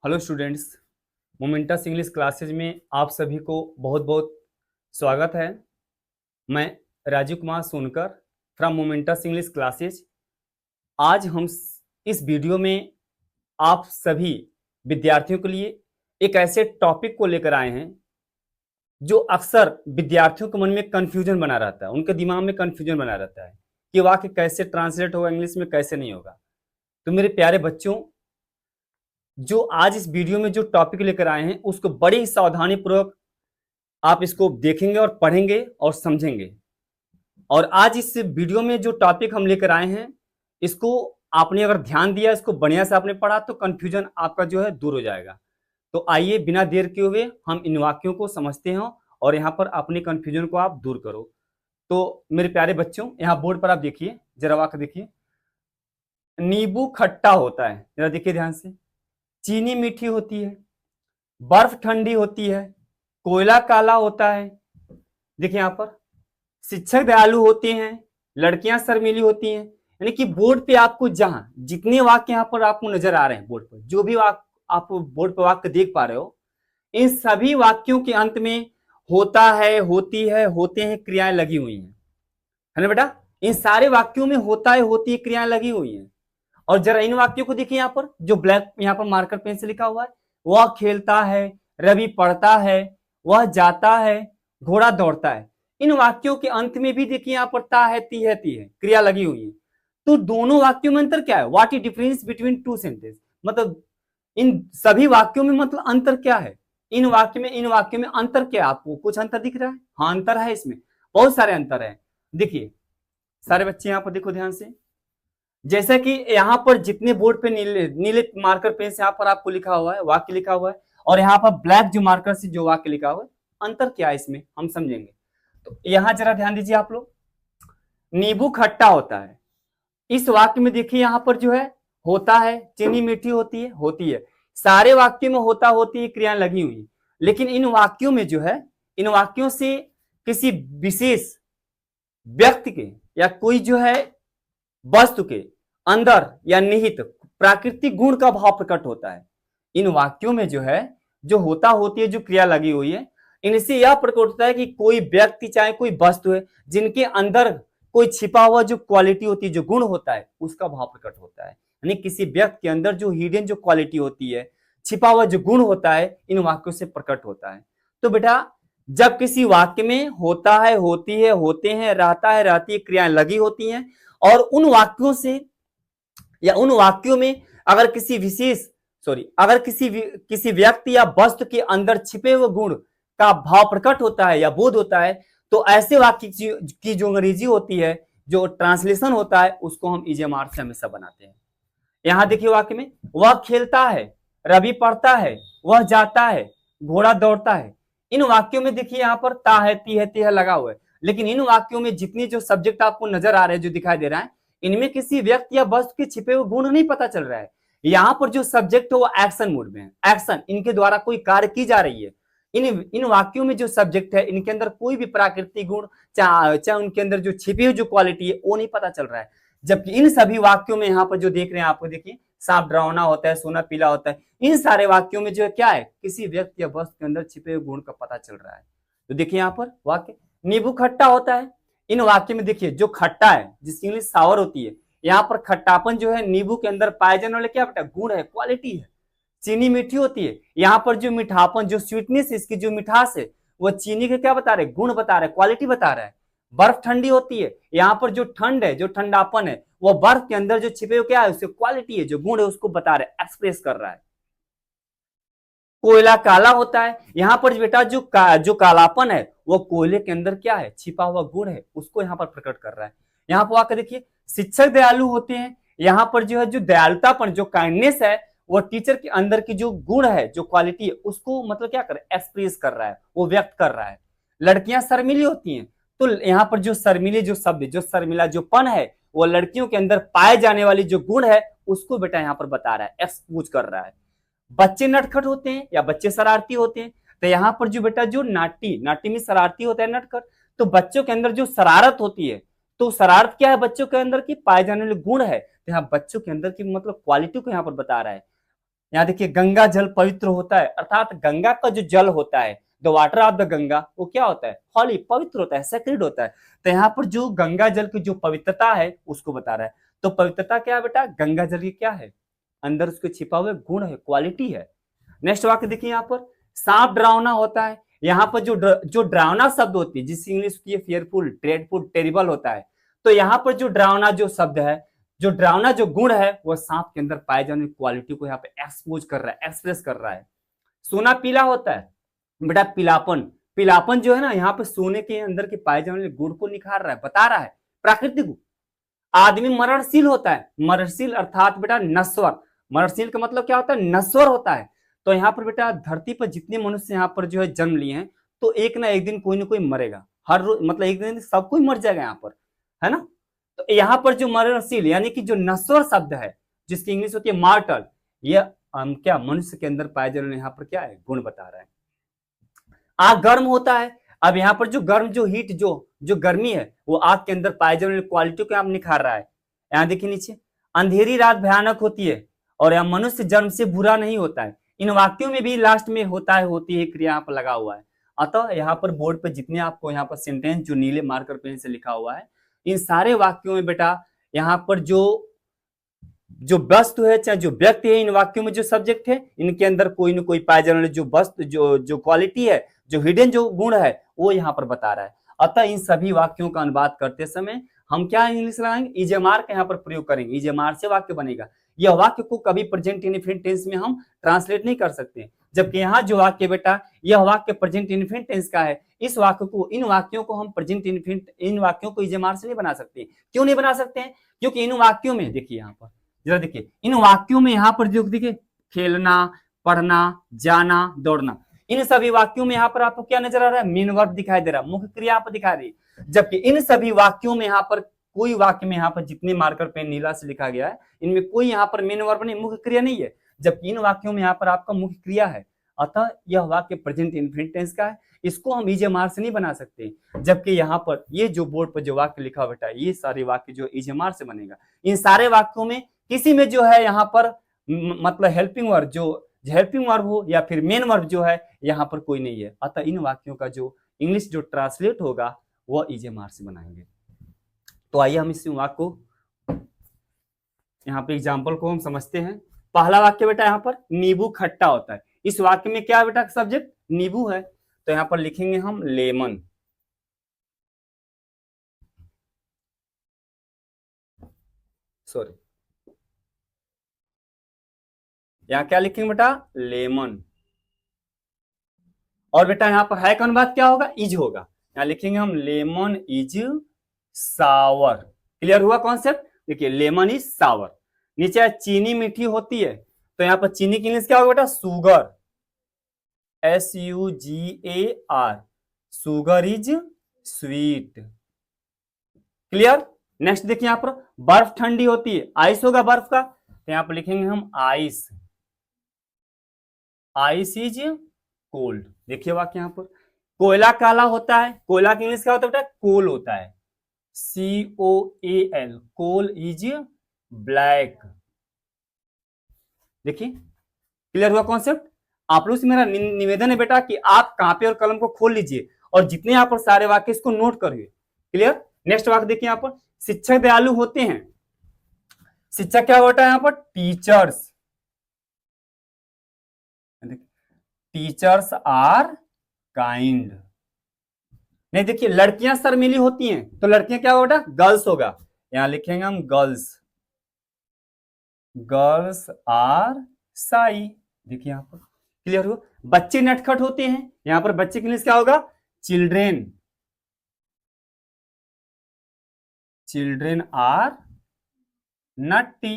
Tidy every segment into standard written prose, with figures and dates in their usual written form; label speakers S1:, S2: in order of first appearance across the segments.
S1: Hello students. Momentous English classes में आप सभी को बहुत बहुत स्वागत है। मैं Rajiv Kumar Sonkar from Momentous English classes. आज हम इस वीडियो में आप सभी विद्यार्थियों के लिए एक ऐसे टॉपिक को लेकर आए हैं जो अक्सर विद्यार्थियों के मन में कंफ्यूजन बना रहता है, उनके दिमाग में कंफ्यूजन बना रहता है कि वाक्य कैसे ट्रांसलेट होगा इंग्लिश में, कैसे नहीं होगा। तो मेरे प्यारे बच्चों, जो आज इस वीडियो में जो टॉपिक लेकर आए हैं उसको बड़ी ही सावधानी पूर्वक आप इसको देखेंगे और पढ़ेंगे और समझेंगे। और आज इस वीडियो में जो टॉपिक हम लेकर आए हैं, इसको आपने अगर ध्यान दिया, इसको बढ़िया से आपने पढ़ा तो कंफ्यूजन आपका जो है दूर हो जाएगा। तो आइए बिना देर किए हुए हम इन वाक्यों को समझते हैं और यहाँ पर अपनी कंफ्यूजन को आप दूर करो। तो मेरे प्यारे बच्चों, यहाँ बोर्ड पर आप देखिए, जरा वाक्य देखिए। नींबू खट्टा होता है, जरा देखिए ध्यान से। चीनी मीठी होती है, बर्फ ठंडी होती है, कोयला काला होता है। देखिए यहाँ पर शिक्षक दयालु होते हैं, लड़कियां शर्मीली होती हैं। यानी कि बोर्ड पे आपको जहां जितने वाक्य यहाँ पर आपको नजर आ रहे हैं, बोर्ड पर जो भी वाक्य आप बोर्ड पर वाक्य देख पा रहे हो, इन सभी वाक्यों के अंत में होता है, होती है, होते हैं क्रियाएं लगी हुई हैं, है ना बेटा। इन सारे वाक्यों में होता है, होती है क्रियाएं लगी हुई हैं। और जरा इन वाक्यों को देखिए, यहाँ पर जो ब्लैक यहाँ पर मार्कर पेन से लिखा हुआ है, वह खेलता है, रवि पढ़ता है, वह जाता है, घोड़ा दौड़ता है। इन वाक्यों के अंत में भी देखिए यहाँ पर ता है, ती है, ती है क्रिया लगी हुई है। तो दोनों वाक्यों में अंतर क्या है? What is difference between two sentence, मतलब इन सभी वाक्यों में मतलब अंतर क्या है? इन वाक्यों में अंतर क्या है? आपको कुछ अंतर दिख रहा है? हाँ, अंतर है, इसमें बहुत सारे अंतर है। देखिए सारे बच्चे यहाँ पर देखो ध्यान से। जैसा कि यहाँ पर जितने बोर्ड पे नीले नीले मार्कर पेन से यहाँ पर आपको लिखा हुआ है, वाक्य लिखा हुआ है, और यहाँ पर ब्लैक जो मार्कर से जो वाक्य लिखा हुआ है, अंतर क्या है इसमें हम समझेंगे। तो यहाँ जरा ध्यान दीजिए आप लोग। नींबू खट्टा होता है, इस वाक्य में देखिए यहाँ पर जो है होता है, चीनी मीठी होती है, होती है। सारे वाक्यों में होता, होती है क्रियाएं लगी हुई। लेकिन इन वाक्यों में जो है, इन वाक्यों से किसी विशेष व्यक्ति के या कोई जो है वस्तु के अंदर या निहित प्राकृतिक गुण का भाव प्रकट होता है। इन वाक्यों में जो है, जो होता, होती है, जो क्रिया लगी हुई है, इनसे यह प्रकट होता है कि कोई व्यक्ति चाहे कोई वस्तु है जिनके अंदर कोई छिपा हुआ जो क्वालिटी होती है, जो गुण होता है, उसका भाव प्रकट होता है। यानी किसी व्यक्ति के अंदर जो हिडन जो क्वालिटी होती है, छिपा हुआ जो गुण होता है, इन वाक्यों से प्रकट होता है। तो बेटा, जब किसी वाक्य में होता है, होती है, होते हैं, रहता है, रहती है क्रियाएं लगी होती हैं, और उन वाक्यों से या उन वाक्यों में अगर किसी विशेष अगर किसी व्यक्ति या वस्तु के अंदर छिपे हुए गुण का भाव प्रकट होता है या बोध होता है, तो ऐसे वाक्य की जो अंग्रेजी होती है, जो ट्रांसलेशन होता है, उसको हम ईजेएमआर से हमेशा बनाते हैं। यहां देखिए वाक्य में, वह खेलता है, रवि पढ़ता है, वह जाता है, घोड़ा दौड़ता है। इन वाक्यों में देखिए यहाँ पर ता है, ती है, ते है लगा हुआ है। लेकिन इन वाक्यों में जितने जो सब्जेक्ट आपको नजर आ रहे हैं, जो दिखाई दे रहा है, इनमें किसी व्यक्ति या वस्तु के छिपे हुए गुण नहीं पता चल रहा है। यहाँ पर जो सब्जेक्ट है वो एक्शन मोड में है, एक्शन, इनके द्वारा कोई कार्य की जा रही है। इन वाक्यों में जो सब्जेक्ट है, इनके अंदर कोई भी प्राकृतिक गुण, चाहे उनके अंदर जो छिपी हुई जो क्वालिटी है, वो नहीं पता चल रहा है। जबकि इन सभी वाक्यों में यहाँ पर जो देख रहे हैं आपको, देखिए सांप डरावना होता है, सोना पीला होता है। इन सारे वाक्यों में जो है क्या है, किसी व्यक्ति या वस्तु के अंदर छिपे हुए गुण का पता चल रहा है। तो देखिए यहाँ पर वाक्य, नींबू खट्टा होता है। इन वाक्य में देखिए जो खट्टा है, जिसकी इंग्लिश सावर होती है, यहाँ पर खट्टापन जो है नींबू के अंदर पाए जाने वाले क्या बेटा, गुण है, क्वालिटी है। चीनी मीठी होती है, यहाँ पर जो मीठापन, जो स्वीटनेस, इसकी जो मिठास है, वो चीनी के क्या बता रहे, गुण बता रहे, क्वालिटी बता रहा है। बर्फ ठंडी होती है, यहाँ पर जो ठंड है, जो ठंडापन है, वो बर्फ के अंदर जो छिपे हुए क्या है, उसकी क्वालिटी है, जो गुण है, उसको बता रहे, एक्सप्रेस कर रहा है। कोयला काला होता है, यहाँ पर बेटा जो कालापन है, वो कोयले के अंदर क्या है, छिपा हुआ गुण है, उसको यहाँ पर प्रकट कर रहा है। यहाँ पर आकर देखिए, शिक्षक दयालु होते हैं, यहाँ पर जो है जो दयालुतापन, जो काइंडनेस है, वो टीचर के अंदर की जो गुण है, जो क्वालिटी है, उसको मतलब क्या कर रहा है, एक्सप्रेस कर रहा है, वो व्यक्त कर रहा है। लड़कियां शर्मीली होती हैं, तो यहाँ पर जो शर्मीले जो शब्द, जो शर्मिला जो पन है, वो लड़कियों के अंदर पाए जाने वाली जो गुण है, उसको बेटा यहाँ पर बता रहा है, एक्सपोज कर रहा है। बच्चे नटखट होते हैं या बच्चे शरारती होते हैं, तो यहाँ पर जो बेटा जो नाटी में शरारती होता है, नटखट, तो बच्चों के अंदर जो शरारत होती है, तो शरारत क्या है, बच्चों के अंदर की पाए जाने वाले गुण है, तो यहाँ बच्चों के अंदर की मतलब क्वालिटी को यहाँ पर बता रहा है। यहाँ देखिए गंगा जल पवित्र होता है, अर्थात गंगा का जो जल होता है, the water of the Ganga, वो क्या होता है, हॉली, पवित्र होता है, सेक्रेड होता है। तो यहाँ पर जो गंगा जल की जो पवित्रता है उसको बता रहा है। तो पवित्रता क्या है बेटा, गंगा जल की क्या है, अंदर उसके छिपा हुआ गुण है, क्वालिटी है। नेक्स्ट वाक्य देखिए यहाँ पर, सांप डरावना होता है। यहाँ पर जो डरावना शब्द होती है, जिसकी इंग्लिश की फियरफुल, ड्रेडफुल, टेरिबल होता है, तो यहाँ पर जो डरावना जो शब्द है, जो डरावना जो गुण है, वो सांप के अंदर पाए जाने वाली क्वालिटी को यहाँ पे एक्सपोज कर रहा है, एक्सप्रेस कर रहा है। सोना पीला होता है बेटा, पीलापन, पीलापन जो है ना, यहाँ पे सोने के अंदर के पाए जाने वाले गुण को निखार रहा है, बता रहा है, प्राकृतिक। आदमी मरणशील होता है, मरणशील अर्थात बेटा नश्वर, मरणशील का मतलब क्या होता है, नश्वर होता है। तो यहाँ पर बेटा धरती पर जितने मनुष्य यहाँ पर जो है जन्म लिए हैं, तो एक ना एक दिन कोई ना कोई मरेगा, हर रोज, मतलब एक दिन सब कोई मर जाएगा यहाँ पर, है ना। तो यहाँ पर जो मरणशील यानी कि जो नश्वर शब्द है, जिसकी इंग्लिश होती है मार्टल, ये क्या मनुष्य के अंदर पाए जाने यहाँ पर क्या है, गुण बता रहा है। आग गर्म होता है। अब यहाँ पर जो गर्म, जो हीट, जो गर्मी है, वो आग के अंदर पाए जाने वाली क्वालिटी को यहाँ निखार रहा है। यहाँ देखिए नीचे, अंधेरी रात भयानक होती है और यह मनुष्य जन्म से बुरा नहीं होता है। इन वाक्यों में भी लास्ट में होता है, होती है क्रिया यहाँ पर लगा हुआ है। अतः यहाँ पर बोर्ड पे जितने आपको यहाँ पर सेंटेंस जो नीले मार्कर पेन से लिखा हुआ है, इन सारे वाक्यों में बेटा यहाँ पर जो वस्तु है, चाहे जो व्यक्ति है, इन वाक्यों में जो सब्जेक्ट है, इनके अंदर कोई ना कोई पाए जाने वाली जो वस्तु, जो क्वालिटी है, जो हिडन जो गुण है, वो यहाँ पर बता रहा है। अतः इन सभी वाक्यों का अनुवाद करते समय हम क्या इंग्लिश लगाएंगे, इजेमार का यहाँ पर प्रयोग करेंगे, इजेमार से वाक्य बनेगा। यह वाक्य को कभी प्रेजेंट इनफिनिट टेंस में हम ट्रांसलेट नहीं कर सकते, जबकि यहाँ जो वाक्य बेटा, यह वाक्य प्रेजेंट इनफिनिट टेंस का है। इस वाक्य को, इन वाक्यों को हम प्रेजेंट इनफिनिट, इन वाक्यों को इजेमार से नहीं बना सकते। क्यों नहीं बना सकते हैं, क्योंकि इन वाक्यों में देखिए, यहाँ पर जरा देखिए, इन वाक्यों में यहाँ पर जो देखिए, खेलना, पढ़ना, जाना, दौड़ना, इन सभी वाक्यों में यहाँ पर आपको क्या नजर आ रहा है, मेन वर्ब दिखाई दे रहा है, मुख्य क्रिया आपको दिखाई दे रही है। जबकि इन सभी वाक्यों में यहाँ पर कोई वाक्य में यहाँ पर जितने मार्कर पेन नीला से लिखा गया है, इनमें कोई यहाँ पर मेन वर्ब नहीं, मुख्य क्रिया नहीं है, जबकि इन वाक्यों में यहाँ पर आपका मुख्य क्रिया है। अतः यह वाक्य प्रेजेंट इनफिनिट टेंस का है, इसको हम इजेमार से नहीं बना सकते। जबकि यहाँ पर ये जो बोर्ड पर जो वाक्य लिखा बेटा, ये सारे वाक्य जो इजेमार से बनेगा। इन सारे वाक्यों में किसी में जो है यहाँ पर मतलब हेल्पिंग वर्ब, जो हेल्पिंग वर्ब हो या फिर मेन वर्ब जो है, यहाँ पर कोई नहीं है। अतः इन वाक्यों का जो इंग्लिश जो ट्रांसलेट होगा वो इजेमार से बनाएंगे। तो आइए हम इस वाक्य को, यहाँ पे एग्जाम्पल को हम समझते हैं। पहला वाक्य बेटा यहाँ पर, नींबू खट्टा होता है। इस वाक्य में क्या बेटा सब्जेक्ट, नींबू है, तो यहाँ पर लिखेंगे हम लेमन। सॉरी, यहाँ क्या लिखेंगे बेटा, लेमन। और बेटा यहाँ पर है कौन बात क्या होगा, इज होगा, यहाँ लिखेंगे हम लेमन इज सावर। क्लियर हुआ कॉन्सेप्ट, देखिए लेमन इज सावर। नीचे चीनी मीठी होती है, तो यहाँ पर चीनी की इंग्लिश क्या होगा बेटा, sugar, SUGAR, sugar is sweet. Clear. Next देखिए यहाँ पर, बर्फ ठंडी होती है, आइस होगा बर्फ का, तो यहाँ पर लिखेंगे हम आइस, आइस इज कोल्ड। देखिए वाक्य यहाँ पर, कोयला काला होता है, कोयला की इंग्लिश क्या होता है बेटा, कोल होता है, COAL, कोल इज ब्लैक। देखिए क्लियर हुआ कॉन्सेप्ट। आप लोग से मेरा निवेदन है बेटा कि आप कापी और कलम को खोल लीजिए और जितने यहाँ पर सारे वाक्य इसको नोट करिए। क्लियर। नेक्स्ट वाक्य देखिए यहाँ पर, शिक्षक दयालु होते हैं। शिक्षक क्या होता है यहाँ पर, टीचर्स, टीचर्स आर काइंड। नहीं देखिए, लड़कियां शर्मीली होती हैं, तो लड़कियां क्या होगा, गर्ल्स होगा, यहां लिखेंगे हम गर्ल्स, गर्ल्स आर साई। देखिए यहां पर क्लियर हुआ। बच्चे नटखट होते हैं, यहां पर बच्चे के लिए क्या होगा, children, children are naughty.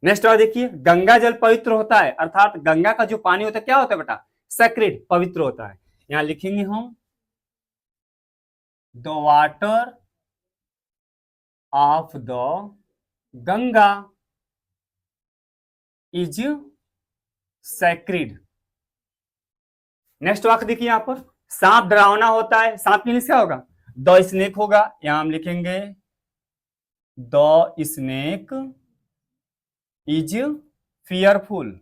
S1: Next और देखिए, गंगा जल पवित्र होता है, अर्थात गंगा का जो पानी होता है क्या होता है बेटा, सेक्रेड, पवित्र होता है। यहां लिखेंगे हम the water of the Ganga is sacred. Next वाक्य देखिए यहां पर, सांप डरावना होता है, सांप के लिए क्या होगा, द स्नेक होगा, यहां हम लिखेंगे द स्नेक इज फियरफुल।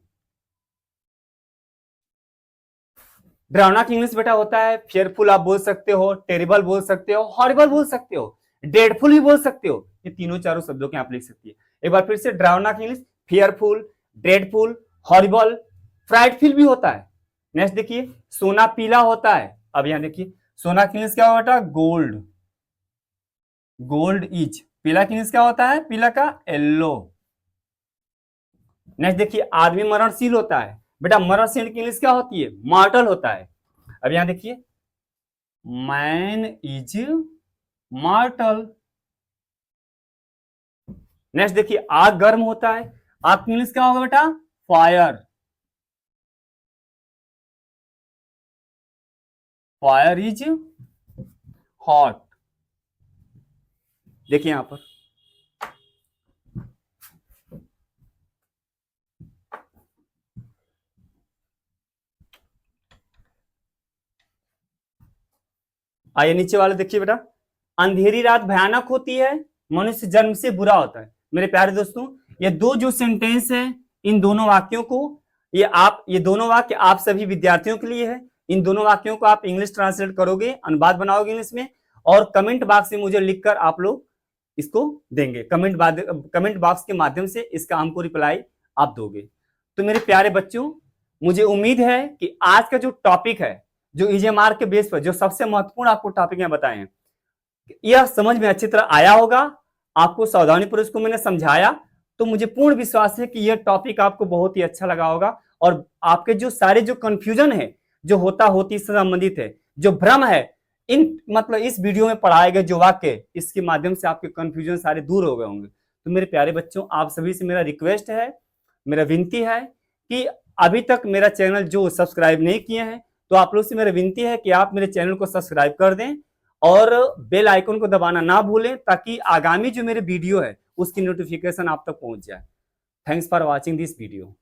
S1: डरावना का इंग्लिश बेटा होता है फियरफुल, आप बोल सकते हो, टेरिबल बोल सकते हो, हॉरिबल बोल सकते हो, ड्रेडफुल भी बोल सकते हो। ये तीनों चारों शब्दों के आप लिख सकती है। एक बार फिर से, डरावना का English fearful, dreadful, horrible, frightful भी होता है। नेक्स्ट देखिए, सोना पीला होता है। अब यहां देखिए, सोना का इंग्लिश क्या होगा बेटा? गोल्ड। Gold is. पीला का इंग्लिश क्या होता है? पीला का येलो। नेक्स्ट देखिए, आदमी मरणशील होता है। बेटा मरणशील की इंग्लिश क्या होती है? मॉर्टल होता है। अब यहां देखिए, मैन इज मॉर्टल। नेक्स्ट देखिए, आग गर्म होता है। आग की इंग्लिश क्या होगा बेटा? फायर। Fire is hot. देखिए यहां पर, आइए नीचे वाले देखिए बेटा, अंधेरी रात भयानक होती है, मनुष्य जन्म से बुरा होता है। मेरे प्यारे दोस्तों, ये दो जो सेंटेंस है, इन दोनों वाक्यों को, ये दोनों वाक्य आप सभी विद्यार्थियों के लिए है। इन दोनों वाक्यों को आप इंग्लिश ट्रांसलेट करोगे, अनुवाद बनाओगे इंग्लिश में, और कमेंट बॉक्स में मुझे लिखकर आप लोग इसको देंगे। कमेंट बॉक्स के माध्यम से इसका हमको रिप्लाई आप दोगे। तो मेरे प्यारे बच्चों, मुझे उम्मीद है कि आज का जो टॉपिक है, जो ईजीएमआर के बेस पर जो सबसे महत्वपूर्ण आपको टॉपिक में बताए हैं, यह समझ में अच्छी तरह आया होगा। आपको सावधानी पूर्वक इसको मैंने समझाया, तो मुझे पूर्ण विश्वास है कि यह टॉपिक आपको बहुत ही अच्छा लगा होगा। और आपके जो सारे जो कंफ्यूजन है, जो होती से संबंधित है, जो भ्रम है, इन मतलब इस वीडियो में पढ़ाए गए जो वाक्य, इसके माध्यम से आपके कंफ्यूजन सारे दूर हो गए होंगे। तो मेरे प्यारे बच्चों, आप सभी से मेरा रिक्वेस्ट है, मेरा विनती है कि अभी तक मेरा चैनल जो सब्सक्राइब नहीं किए हैं, तो आप लोग से मेरा विनती है कि आप मेरे चैनल को सब्सक्राइब कर दें और बेल आइकन को दबाना ना भूलें, ताकि आगामी जो मेरे वीडियो है उसकी नोटिफिकेशन आप तक पहुंच जाए। Thanks for watching this video.